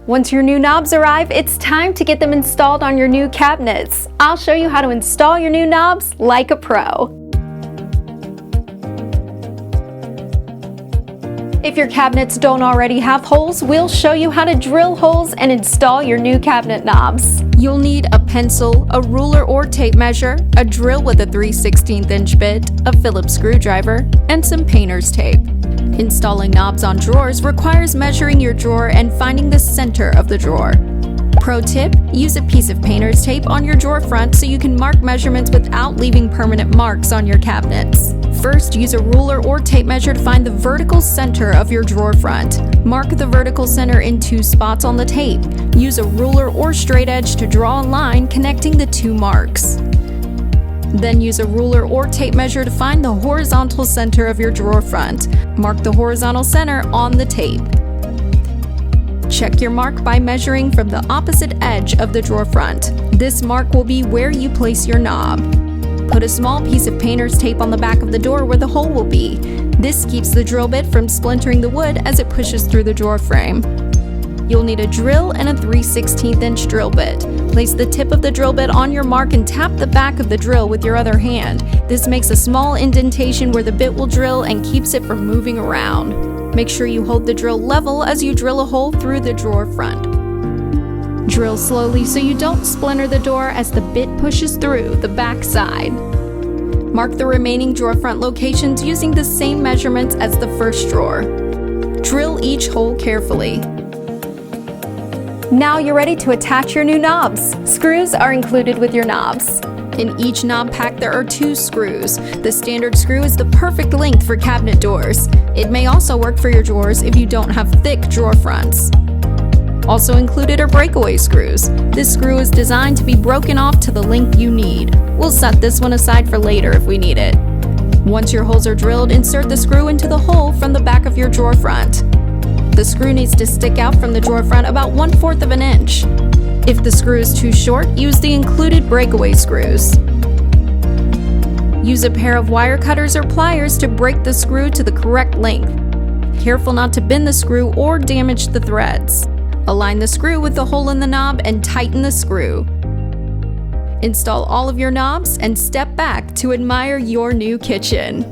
Once your new knobs arrive, it's time to get them installed on your new cabinets. I'll show you how to install your new knobs like a pro. If your cabinets don't already have holes, we'll show you how to drill holes and install your new cabinet knobs. You'll need a pencil, a ruler or tape measure, a drill with a 3/16 inch bit, a Phillips screwdriver, and some painter's tape. Installing knobs on drawers requires measuring your drawer and finding the center of the drawer. Pro tip: use a piece of painter's tape on your drawer front so you can mark measurements without leaving permanent marks on your cabinets. First, use a ruler or tape measure to find the vertical center of your drawer front. Mark the vertical center in 2 spots on the tape. Use a ruler or straight edge to draw a line connecting the 2 marks. Then use a ruler or tape measure to find the horizontal center of your drawer front. Mark the horizontal center on the tape. Check your mark by measuring from the opposite edge of the drawer front. This mark will be where you place your knob. Put a small piece of painter's tape on the back of the door where the hole will be. This keeps the drill bit from splintering the wood as it pushes through the drawer frame. You'll need a drill and a 3/16 inch drill bit. Place the tip of the drill bit on your mark and tap the back of the drill with your other hand. This makes a small indentation where the bit will drill and keeps it from moving around. Make sure you hold the drill level as you drill a hole through the drawer front. Drill slowly so you don't splinter the door as the bit pushes through the back side. Mark the remaining drawer front locations using the same measurements as the first drawer. Drill each hole carefully. Now you're ready to attach your new knobs. Screws are included with your knobs. In each knob pack there are 2 screws. The standard screw is the perfect length for cabinet doors. It may also work for your drawers if you don't have thick drawer fronts. Also included are breakaway screws. This screw is designed to be broken off to the length you need. We'll set this one aside for later if we need it. Once your holes are drilled, insert the screw into the hole from the back of your drawer front. The screw needs to stick out from the drawer front about 1/4 of an inch. If the screw is too short, use the included breakaway screws. Use a pair of wire cutters or pliers to break the screw to the correct length. Careful not to bend the screw or damage the threads. Align the screw with the hole in the knob and tighten the screw. Install all of your knobs and step back to admire your new kitchen.